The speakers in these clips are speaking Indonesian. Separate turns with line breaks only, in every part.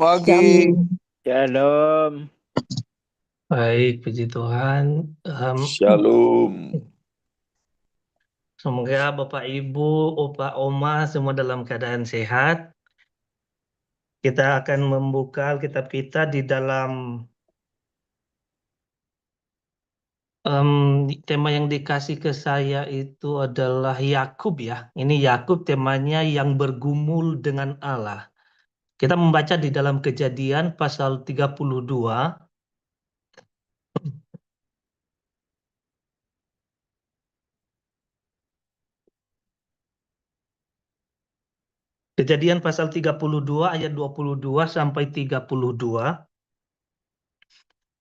Pagi,
Shalom.
Shalom.
Baik, puji Tuhan. Em,
Shalom.
Semoga Bapak Ibu, Opa, Oma semua dalam keadaan sehat. Kita akan membuka Alkitab kita di dalam em, tema yang dikasih ke saya itu adalah Yakub ya. Ini Yakub temanya yang bergumul dengan Allah. Kita membaca di dalam Kejadian pasal 32. Kejadian pasal 32 ayat 22 sampai 32.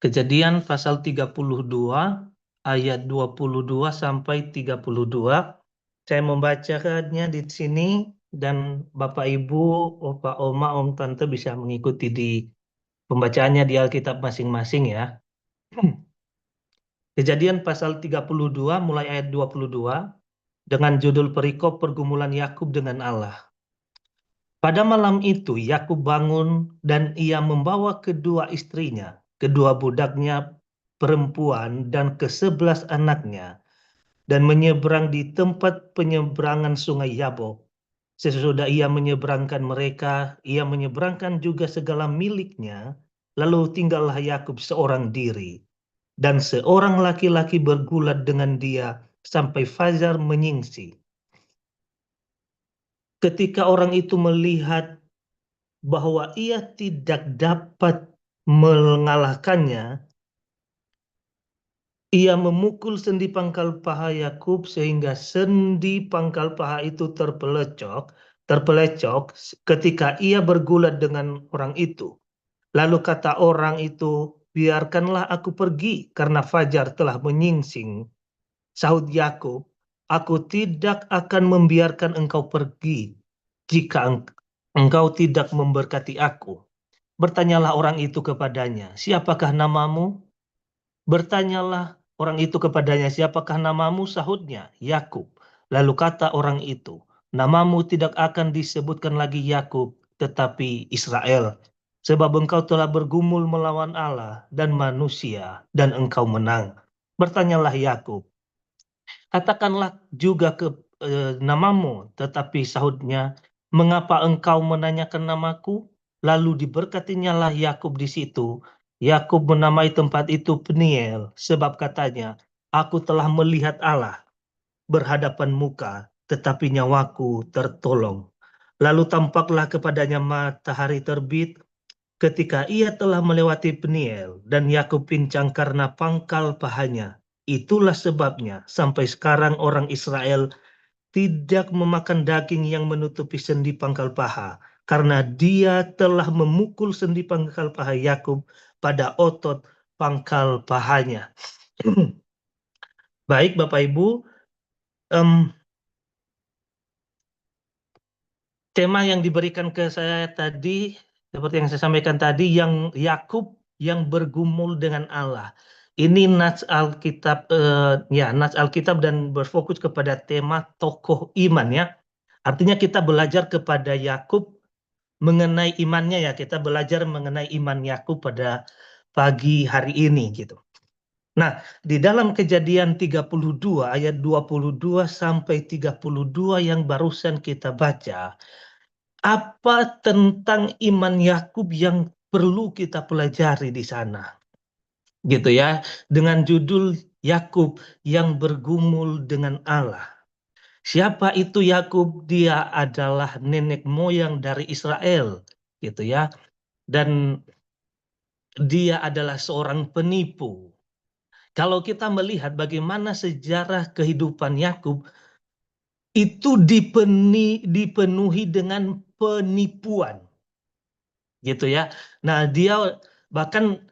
Kejadian pasal 32 ayat 22 sampai 32. Saya membacakannya di sini dan Bapak Ibu, Opa, Oma, Om, Tante bisa mengikuti di pembacaannya di Alkitab masing-masing ya. Kejadian pasal 32 mulai ayat 22 dengan judul perikop pergumulan Yakub dengan Allah. Pada malam itu Yakub bangun dan ia membawa kedua istrinya, kedua budaknya perempuan dan ke-11 anaknya, dan menyeberang di tempat penyeberangan sungai Yabok. Sesudah ia menyeberangkan mereka, ia menyeberangkan juga segala miliknya, lalu tinggallah Yakub seorang diri. Dan seorang laki-laki bergulat dengan dia sampai fajar menyingsing. Ketika orang itu melihat bahwa ia tidak dapat mengalahkannya, ia memukul sendi pangkal paha Yakub sehingga sendi pangkal paha itu terpelecok ketika ia bergulat dengan orang itu. Lalu kata orang itu, "Biarkanlah aku pergi karena fajar telah menyingsing." Sahut Yakub, "Aku tidak akan membiarkan engkau pergi jika engkau tidak memberkati aku." Bertanyalah orang itu kepadanya, "Siapakah namamu?" Bertanyalah orang itu kepadanya, "Siapakah namamu?" Sahutnya, "Yakub." Lalu kata orang itu, "Namamu tidak akan disebutkan lagi Yakub, tetapi Israel, sebab engkau telah bergumul melawan Allah dan manusia, dan engkau menang." Bertanyalah Yakub, "Katakanlah juga namamu." Tetapi sahutnya, "Mengapa engkau menanyakan namaku?" Lalu diberkatinyalah Yakub di situ. Yakub menamai tempat itu Peniel, sebab katanya, "Aku telah melihat Allah berhadapan muka, tetapi nyawaku tertolong." Lalu tampaklah kepadanya matahari terbit ketika ia telah melewati Peniel, dan Yakub pincang karena pangkal pahanya. Itulah sebabnya sampai sekarang orang Israel tidak memakan daging yang menutupi sendi pangkal paha, karena dia telah memukul sendi pangkal paha Yakub pada otot pangkal pahanya. Baik, Bapak Ibu, em, tema yang diberikan ke saya tadi, seperti yang saya sampaikan tadi, yang Yakub yang bergumul dengan Allah. Ini Nats Alkitab, ya Nats Alkitab dan berfokus kepada tema tokoh iman ya. Artinya kita belajar kepada Yakub mengenai imannya ya. Kita belajar mengenai iman Yakub pada pagi hari ini gitu. Nah, di dalam Kejadian 32 ayat 22 sampai 32 yang barusan kita baca, apa tentang iman Yakub yang perlu kita pelajari di sana? Gitu ya, dengan judul Yakub yang bergumul dengan Allah. Siapa itu Yakub? Dia adalah nenek moyang dari Israel, gitu ya. Dan dia adalah seorang penipu. Kalau kita melihat bagaimana sejarah kehidupan Yakub itu dipenuhi dengan penipuan, gitu ya. Nah, dia bahkan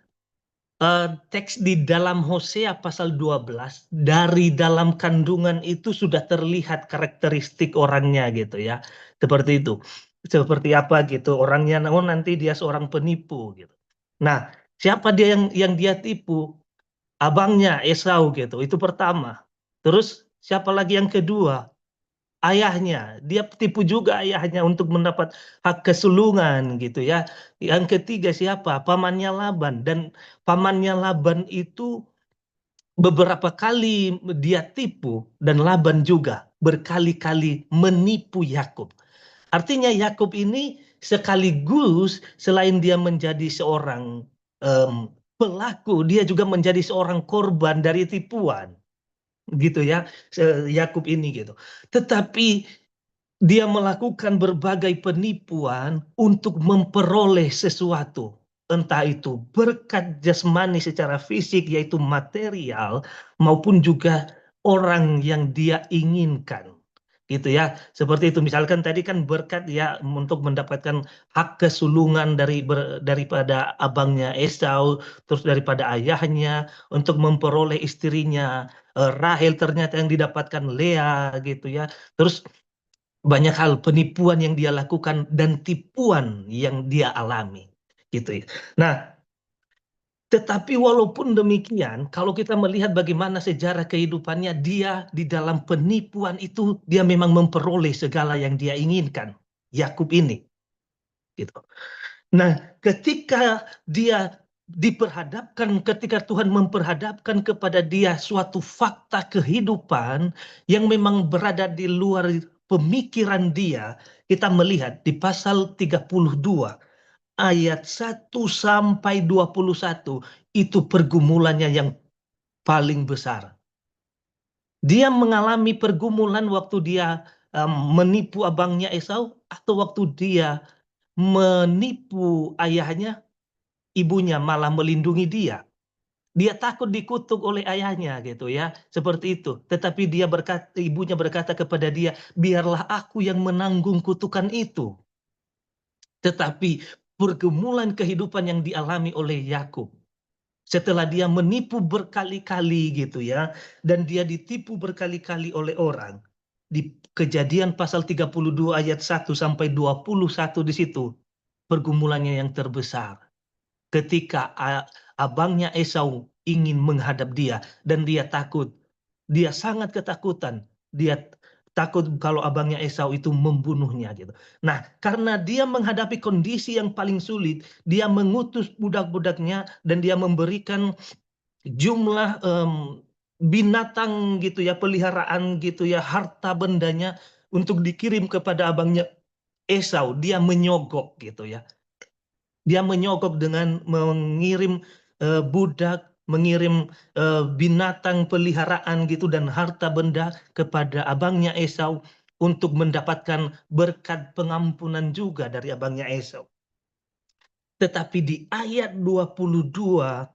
teks di dalam Hosea pasal 12 dari dalam kandungan itu sudah terlihat karakteristik orangnya gitu ya. Seperti itu. Seperti apa gitu orangnya, namun nanti dia seorang penipu gitu. Nah, siapa dia yang dia tipu? Abangnya Esau gitu. Itu pertama. Terus siapa lagi yang kedua? ayahnya, dia tipu juga ayahnya untuk mendapat hak kesulungan gitu ya. Yang ketiga siapa? Pamannya Laban, dan pamannya Laban itu beberapa kali dia tipu, dan Laban juga berkali-kali menipu Yakub. Artinya Yakub ini sekaligus selain dia menjadi seorang pelaku, dia juga menjadi seorang korban dari tipuan, gitu ya, Yakub ini gitu. Tetapi dia melakukan berbagai penipuan untuk memperoleh sesuatu, entah itu berkat jasmani secara fisik, yaitu material, maupun juga orang yang dia inginkan. Gitu ya. Seperti itu, misalkan tadi kan berkat ya untuk mendapatkan hak kesulungan daripada abangnya Esau, terus daripada ayahnya, untuk memperoleh istrinya Rahel, ternyata yang didapatkan Lea gitu ya. Terus banyak hal penipuan yang dia lakukan dan tipuan yang dia alami gitu ya. Nah, tetapi walaupun demikian, kalau kita melihat bagaimana sejarah kehidupannya, dia di dalam penipuan itu dia memang memperoleh segala yang dia inginkan. Yakub ini gitu. Nah, ketika dia ketika Tuhan memperhadapkan kepada dia suatu fakta kehidupan yang memang berada di luar pemikiran dia, kita melihat di pasal 32 ayat 1 sampai 21, itu pergumulannya yang paling besar. Dia mengalami pergumulan waktu dia menipu abangnya Esau, atau waktu dia menipu ayahnya, ibunya malah melindungi dia. Dia takut dikutuk oleh ayahnya gitu ya, seperti itu. Tetapi ibunya berkata kepada dia, biarlah aku yang menanggung kutukan itu. Tetapi pergumulan kehidupan yang dialami oleh Yakub, setelah dia menipu berkali-kali gitu ya, dan dia ditipu berkali-kali oleh orang. Di Kejadian pasal 32 ayat 1 sampai 21, di situ pergumulannya yang terbesar. Ketika abangnya Esau ingin menghadap dia, dan dia takut, dia sangat ketakutan, dia takut kalau abangnya Esau itu membunuhnya gitu. Nah, karena dia menghadapi kondisi yang paling sulit, dia mengutus budak-budaknya dan dia memberikan jumlah binatang gitu ya, peliharaan gitu ya, harta bendanya untuk dikirim kepada abangnya Esau. Dia menyogok gitu ya. Dia menyogok dengan mengirim budak, mengirim binatang peliharaan gitu dan harta benda kepada abangnya Esau untuk mendapatkan berkat pengampunan juga dari abangnya Esau. Tetapi di ayat 22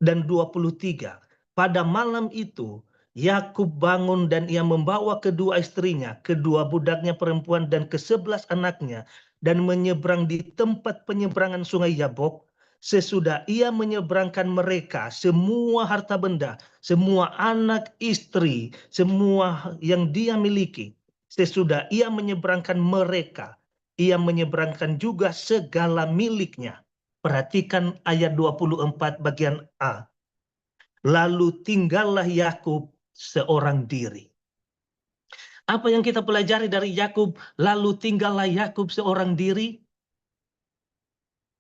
dan 23, pada malam itu Yakub bangun dan ia membawa kedua istrinya, kedua budaknya perempuan dan ke-11 anaknya, dan menyeberang di tempat penyeberangan sungai Yabok. Sesudah ia menyeberangkan mereka, semua harta benda, semua anak istri, semua yang dia miliki. Sesudah ia menyeberangkan mereka, ia menyeberangkan juga segala miliknya. Perhatikan ayat 24 bagian A. Lalu tinggallah Yakub seorang diri. Apa yang kita pelajari dari Yakub? Lalu tinggallah Yakub seorang diri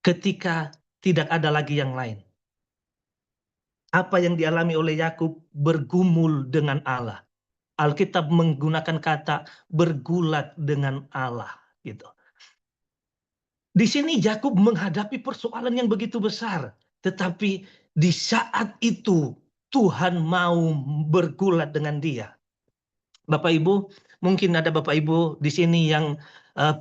ketika tidak ada lagi yang lain. Apa yang dialami oleh Yakub? Bergumul dengan Allah. Alkitab menggunakan kata bergulat dengan Allah gitu. Di sini Yakub menghadapi persoalan yang begitu besar, tetapi di saat itu Tuhan mau bergulat dengan dia. Bapak Ibu, mungkin ada Bapak Ibu di sini yang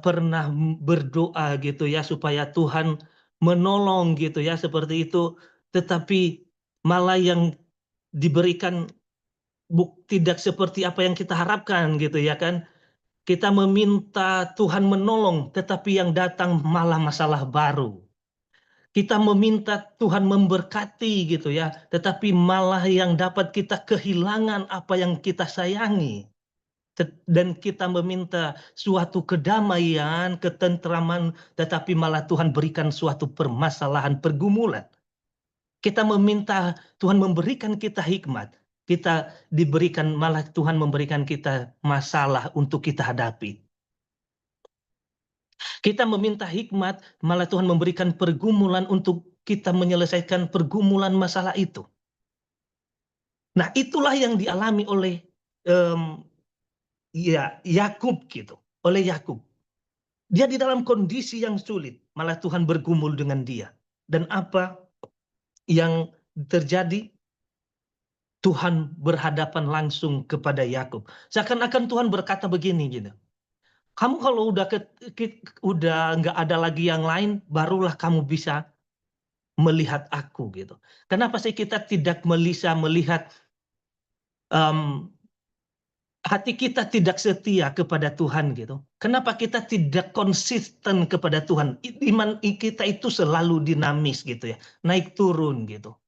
pernah berdoa gitu ya supaya Tuhan menolong gitu ya seperti itu, tetapi malah yang diberikan tidak seperti apa yang kita harapkan gitu ya kan. Kita meminta Tuhan menolong, tetapi yang datang malah masalah baru. Kita meminta Tuhan memberkati gitu ya, tetapi malah yang dapat kita kehilangan apa yang kita sayangi. Dan kita meminta suatu kedamaian, ketentraman, tetapi malah Tuhan berikan suatu permasalahan, pergumulan. Kita meminta Tuhan memberikan kita hikmat, kita diberikan, malah Tuhan memberikan kita masalah untuk kita hadapi. Kita meminta hikmat, malah Tuhan memberikan pergumulan untuk kita menyelesaikan pergumulan masalah itu. Nah, itulah yang dialami oleh Yakub gitu, oleh Yakub. Dia di dalam kondisi yang sulit, malah Tuhan bergumul dengan dia. Dan apa yang terjadi? Tuhan berhadapan langsung kepada Yakub. Seakan-akan Tuhan berkata begini gitu. Kamu kalau udah nggak ada lagi yang lain, barulah kamu bisa melihat aku gitu. Kenapa sih kita tidak bisa melihat hati kita tidak setia kepada Tuhan gitu? Kenapa kita tidak konsisten kepada Tuhan? Iman kita itu selalu dinamis gitu ya, naik turun gitu.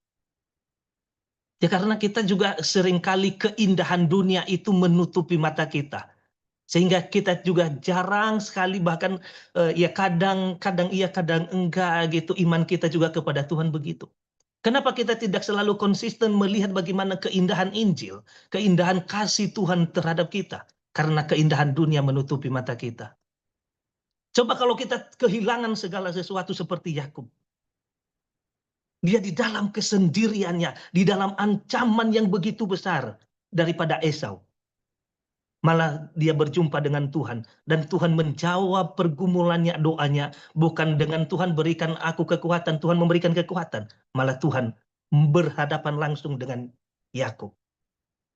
Ya karena kita juga seringkali keindahan dunia itu menutupi mata kita. Sehingga kita juga jarang sekali, bahkan ya kadang iya kadang enggak gitu, iman kita juga kepada Tuhan begitu. Kenapa kita tidak selalu konsisten melihat bagaimana keindahan Injil, keindahan kasih Tuhan terhadap kita? Karena keindahan dunia menutupi mata kita. Coba kalau kita kehilangan segala sesuatu seperti Yakub. Dia di dalam kesendiriannya, di dalam ancaman yang begitu besar daripada Esau. Malah dia berjumpa dengan Tuhan, dan Tuhan menjawab pergumulannya, doanya, bukan dengan Tuhan berikan aku kekuatan, Tuhan memberikan kekuatan, malah Tuhan berhadapan langsung dengan Yakub.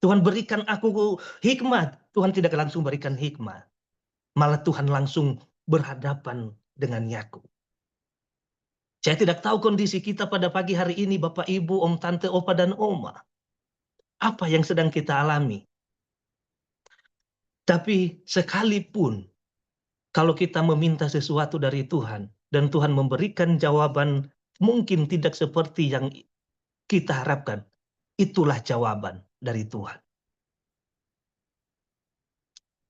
Tuhan berikan aku hikmat, Tuhan tidak langsung berikan hikmat, malah Tuhan langsung berhadapan dengan Yakub. Saya tidak tahu kondisi kita pada pagi hari ini, Bapak, Ibu, Om, Tante, Opa, dan Oma. Apa yang sedang kita alami? Tapi sekalipun kalau kita meminta sesuatu dari Tuhan, dan Tuhan memberikan jawaban mungkin tidak seperti yang kita harapkan, itulah jawaban dari Tuhan.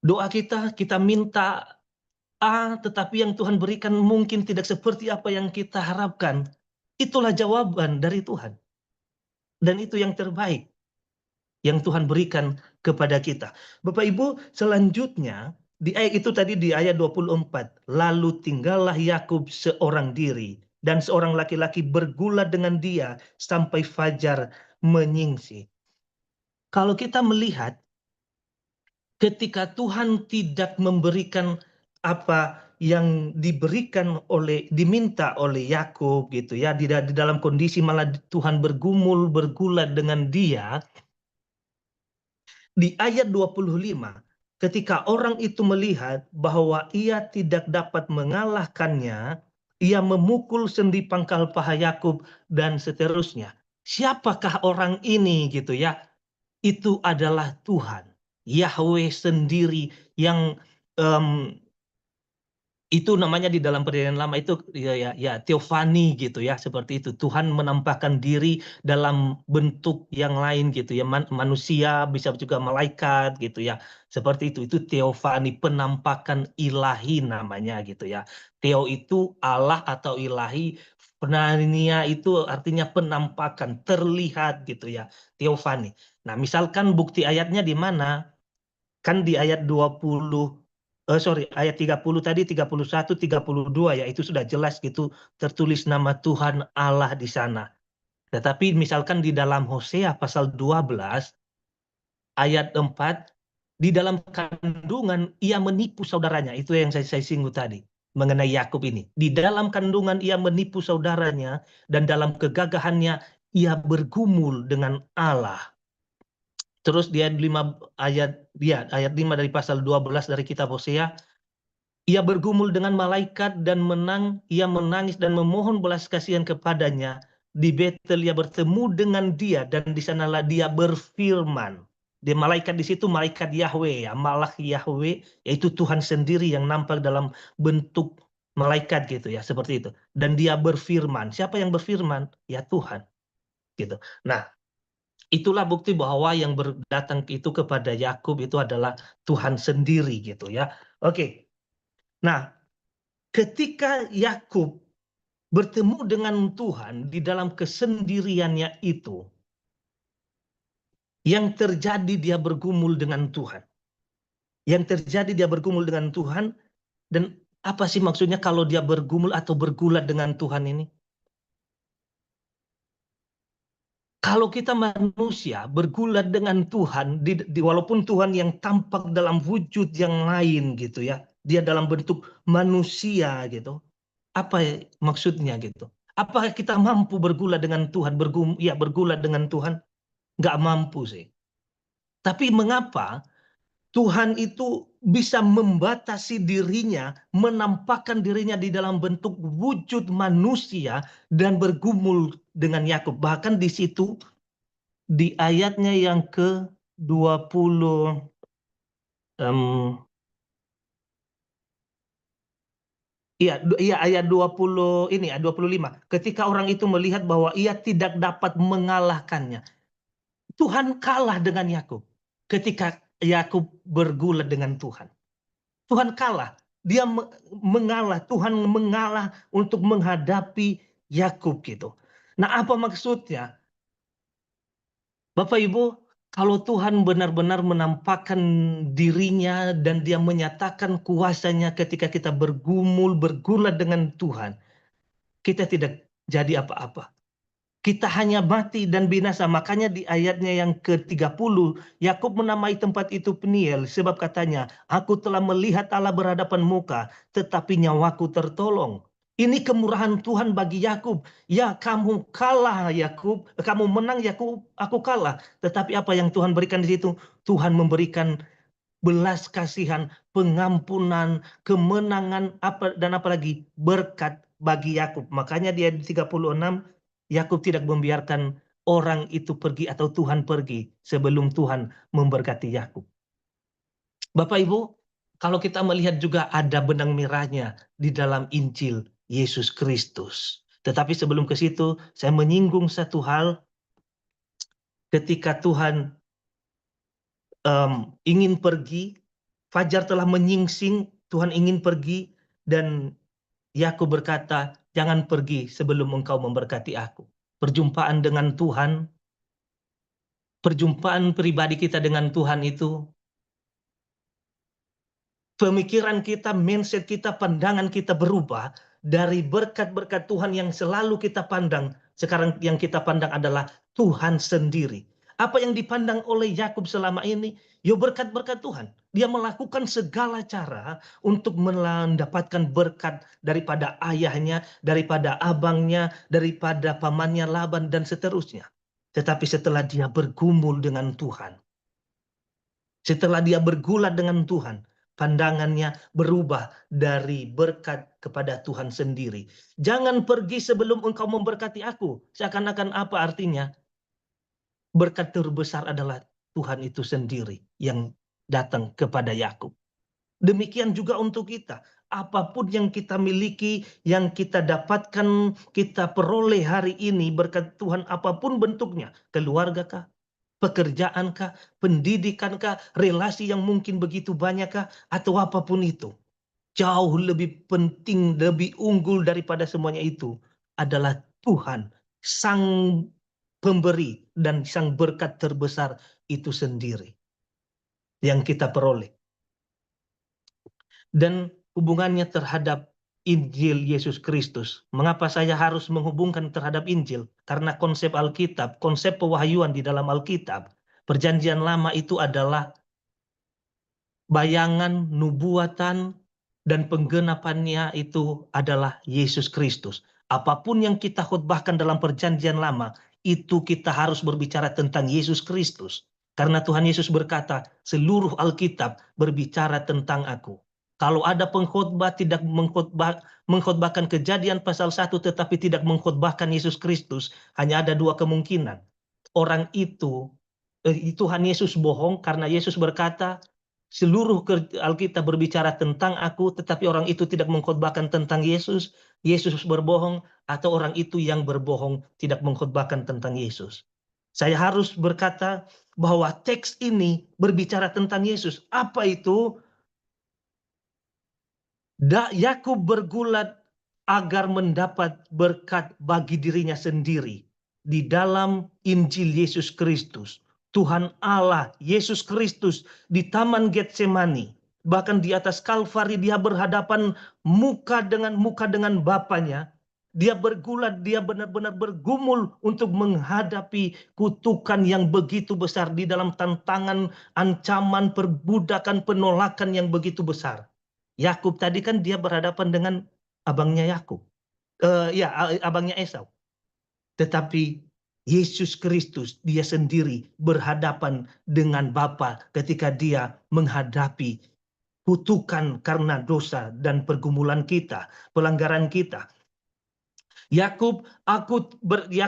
Doa kita minta A, tetapi yang Tuhan berikan mungkin tidak seperti apa yang kita harapkan. Itulah jawaban dari Tuhan. Dan itu yang terbaik yang Tuhan berikan kepada kita. Bapak Ibu, selanjutnya di ayat itu tadi di ayat 24, lalu tinggallah Yakub seorang diri dan seorang laki-laki bergulat dengan dia sampai fajar menyingsing. Kalau kita melihat ketika Tuhan tidak memberikan apa yang diminta oleh Yakub gitu ya, di dalam kondisi malah Tuhan bergulat dengan dia. Di ayat 25, ketika orang itu melihat bahwa ia tidak dapat mengalahkannya, ia memukul sendi pangkal paha Yakub dan seterusnya. Siapakah orang ini gitu ya? Itu adalah Tuhan, Yahweh sendiri yang itu namanya di dalam Perjanjian Lama itu ya teofani gitu ya, seperti itu. Tuhan menampakkan diri dalam bentuk yang lain gitu ya, manusia, bisa juga malaikat gitu ya. Seperti itu teofani, penampakan ilahi namanya gitu ya. Theo itu Allah atau ilahi, Pnania itu artinya penampakan, terlihat gitu ya, teofani. Nah, misalkan bukti ayatnya di mana? Kan di ayat 20, ayat 30 tadi, 31, 32 ya, itu sudah jelas gitu tertulis nama Tuhan Allah di sana. Tetapi misalkan di dalam Hosea pasal 12 ayat 4, di dalam kandungan ia menipu saudaranya, itu yang saya singgung tadi mengenai Yakub ini. Di dalam kandungan ia menipu saudaranya, dan dalam kegagahannya ia bergumul dengan Allah. Terus dia ayat 5 dari pasal 12 dari kitab Hosea, ia bergumul dengan malaikat dan ia menangis dan memohon belas kasihan kepadanya. Di Betel ia bertemu dengan dia, dan di sanalah dia berfirman. Dia malaikat di situ, malaikat Yahweh ya, Malak Yahweh, yaitu Tuhan sendiri yang nampak dalam bentuk malaikat gitu ya, seperti itu. Dan dia berfirman. Siapa yang berfirman? Ya Tuhan. Gitu. Nah, itulah bukti bahwa yang datang itu kepada Yakub itu adalah Tuhan sendiri gitu ya. Oke. Nah, ketika Yakub bertemu dengan Tuhan di dalam kesendiriannya itu, Yang terjadi dia bergumul dengan Tuhan. Yang terjadi dia bergumul dengan Tuhan. Dan apa sih maksudnya kalau dia bergumul atau bergulat dengan Tuhan ini? Kalau kita manusia bergulat dengan Tuhan, walaupun Tuhan yang tampak dalam wujud yang lain gitu ya, dia dalam bentuk manusia gitu. Apa maksudnya gitu? Apakah kita mampu bergulat dengan Tuhan? Bergulat dengan Tuhan? Nggak mampu sih. Tapi mengapa Tuhan itu bisa membatasi dirinya, menampakkan dirinya di dalam bentuk wujud manusia dan bergumul dengan Yakub. Bahkan di situ di ayatnya yang ke-20 iya ayat 20 ini ya 25. Ketika orang itu melihat bahwa ia tidak dapat mengalahkannya. Tuhan kalah dengan Yakub. Ketika Yakub bergulat dengan Tuhan. Tuhan kalah. Dia mengalah, Tuhan mengalah untuk menghadapi Yakub gitu. Nah, apa maksudnya? Bapak Ibu, kalau Tuhan benar-benar menampakkan dirinya dan dia menyatakan kuasanya ketika kita bergumul, bergulat dengan Tuhan, kita tidak jadi apa-apa. Kita hanya mati dan binasa. Makanya di ayatnya yang ke-30, Yakub menamai tempat itu Peniel, sebab katanya, aku telah melihat Allah berhadapan muka, tetapi nyawaku tertolong. Ini kemurahan Tuhan bagi Yakub. Ya, kamu kalah Yakub, kamu menang Yakub, aku kalah. Tetapi apa yang Tuhan berikan di situ? Tuhan memberikan belas kasihan, pengampunan, kemenangan, dan apalagi berkat bagi Yakub. Makanya di ayat 36, Yakub tidak membiarkan orang itu pergi atau Tuhan pergi sebelum Tuhan memberkati Yakub. Bapak Ibu, kalau kita melihat juga ada benang merahnya di dalam Injil Yesus Kristus. Tetapi sebelum ke situ, saya menyinggung satu hal ketika Tuhan ingin pergi, fajar telah menyingsing, Tuhan ingin pergi, dan Yakub berkata, jangan pergi sebelum engkau memberkati aku. Perjumpaan dengan Tuhan, perjumpaan pribadi kita dengan Tuhan itu, pemikiran kita, mindset kita, pandangan kita berubah dari berkat-berkat Tuhan yang selalu kita pandang. Sekarang yang kita pandang adalah Tuhan sendiri. Apa yang dipandang oleh Yakub selama ini? Ya berkat-berkat Tuhan. Dia melakukan segala cara untuk mendapatkan berkat daripada ayahnya, daripada abangnya, daripada pamannya Laban, dan seterusnya. Tetapi setelah dia bergumul dengan Tuhan, setelah dia bergulat dengan Tuhan, pandangannya berubah dari berkat kepada Tuhan sendiri. Jangan pergi sebelum engkau memberkati aku. Seakan-akan apa artinya? Berkat terbesar adalah Tuhan itu sendiri yang datang kepada Yakub. Demikian juga untuk kita. Apapun yang kita miliki, yang kita dapatkan, kita peroleh hari ini berkat Tuhan apapun bentuknya. Keluarga kah? Pekerjaankah, pendidikankah, relasi yang mungkin begitu banyakkah, atau apapun itu. Jauh lebih penting, lebih unggul daripada semuanya itu adalah Tuhan, Sang Pemberi dan Sang berkat terbesar itu sendiri yang kita peroleh. Dan hubungannya terhadap Injil Yesus Kristus. Mengapa saya harus menghubungkan terhadap Injil? Karena konsep Alkitab, konsep pewahyuan di dalam Alkitab, Perjanjian Lama itu adalah bayangan, nubuatan, dan penggenapannya itu adalah Yesus Kristus. Apapun yang kita khotbahkan dalam Perjanjian Lama, itu kita harus berbicara tentang Yesus Kristus. Karena Tuhan Yesus berkata, seluruh Alkitab berbicara tentang aku. Kalau ada pengkhotbah tidak mengkhotbahkan Kejadian pasal 1 tetapi tidak mengkhotbahkan Yesus Kristus, hanya ada dua kemungkinan. Orang itu, Tuhan Yesus bohong karena Yesus berkata, seluruh Alkitab berbicara tentang aku, tetapi orang itu tidak mengkhotbahkan tentang Yesus. Yesus berbohong, atau orang itu yang berbohong tidak mengkhotbahkan tentang Yesus. Saya harus berkata bahwa teks ini berbicara tentang Yesus. Apa itu? Yakub bergulat agar mendapat berkat bagi dirinya sendiri di dalam Injil Yesus Kristus. Tuhan Allah, Yesus Kristus di Taman Getsemani, bahkan di atas Kalvari dia berhadapan muka dengan Bapanya. Dia bergulat, dia benar-benar bergumul untuk menghadapi kutukan yang begitu besar di dalam tantangan, ancaman, perbudakan, penolakan yang begitu besar. Yakub tadi kan dia berhadapan dengan abangnya Yakub. Abangnya Esau. Tetapi Yesus Kristus dia sendiri berhadapan dengan Bapa ketika dia menghadapi kutukan karena dosa dan pergumulan kita, pelanggaran kita. Yakub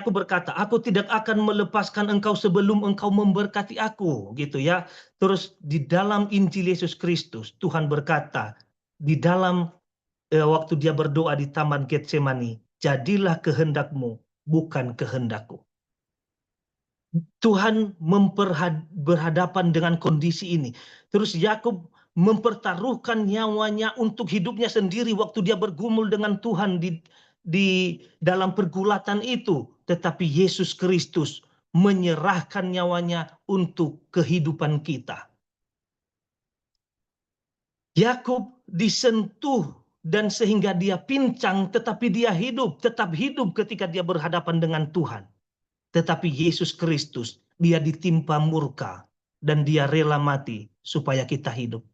berkata, aku tidak akan melepaskan engkau sebelum engkau memberkati aku, gitu ya. Terus di dalam Injil Yesus Kristus Tuhan berkata di dalam waktu dia berdoa di Taman Getsemani, jadilah kehendakmu bukan kehendakku. Tuhan berhadapan dengan kondisi ini. Terus Yakub mempertaruhkan nyawanya untuk hidupnya sendiri waktu dia bergumul dengan Tuhan di dalam pergulatan itu. Tetapi Yesus Kristus menyerahkan nyawanya untuk kehidupan kita. Yakub disentuh dan sehingga dia pincang, tetapi dia tetap hidup ketika dia berhadapan dengan Tuhan. Tetapi Yesus Kristus, dia ditimpa murka dan dia rela mati supaya kita hidup.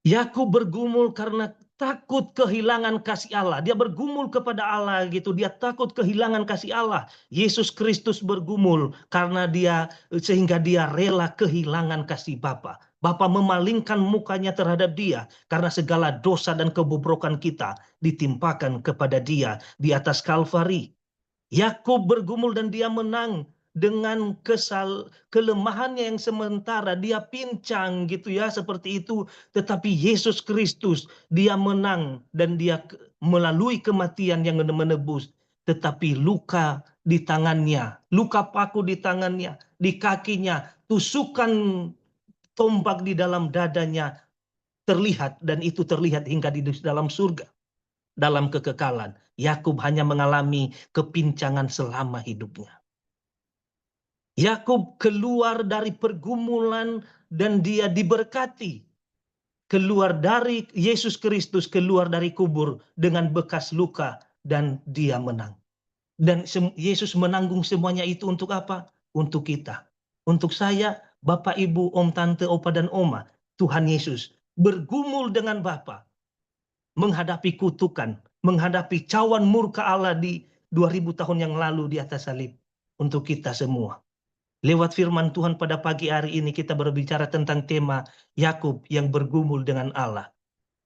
Yakub bergumul karena takut kehilangan kasih Allah. Dia bergumul kepada Allah gitu. Dia takut kehilangan kasih Allah. Yesus Kristus bergumul karena sehingga dia rela kehilangan kasih Bapa. Bapa memalingkan mukanya terhadap dia karena segala dosa dan kebobrokan kita ditimpakan kepada dia di atas Kalvari. Yakub bergumul dan dia menang dengan kelemahannya yang sementara, dia pincang gitu ya seperti itu, tetapi Yesus Kristus dia menang dan dia melalui kematian yang menebus, tetapi luka di tangannya, luka paku di tangannya, di kakinya, tusukan tombak di dalam dadanya terlihat, dan itu terlihat hingga di dalam surga, dalam kekekalan. Yakub hanya mengalami kepincangan selama hidupnya. Yakub keluar dari pergumulan dan dia diberkati. Keluar dari Yesus Kristus, keluar dari kubur dengan bekas luka dan dia menang. Dan Yesus menanggung semuanya itu untuk apa? Untuk kita. Untuk saya, Bapak, Ibu, Om, Tante, Opa, dan Oma. Tuhan Yesus bergumul dengan Bapa, menghadapi kutukan, menghadapi cawan murka Allah di 2000 tahun yang lalu di atas salib untuk kita semua. Lewat firman Tuhan pada pagi hari ini kita berbicara tentang tema Yakub yang bergumul dengan Allah.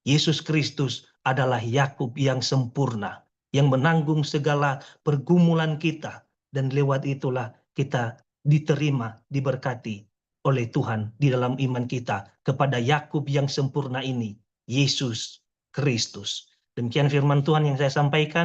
Yesus Kristus adalah Yakub yang sempurna, yang menanggung segala pergumulan kita, dan lewat itulah kita diterima, diberkati oleh Tuhan di dalam iman kita kepada Yakub yang sempurna ini, Yesus Kristus. Demikian firman Tuhan yang saya sampaikan.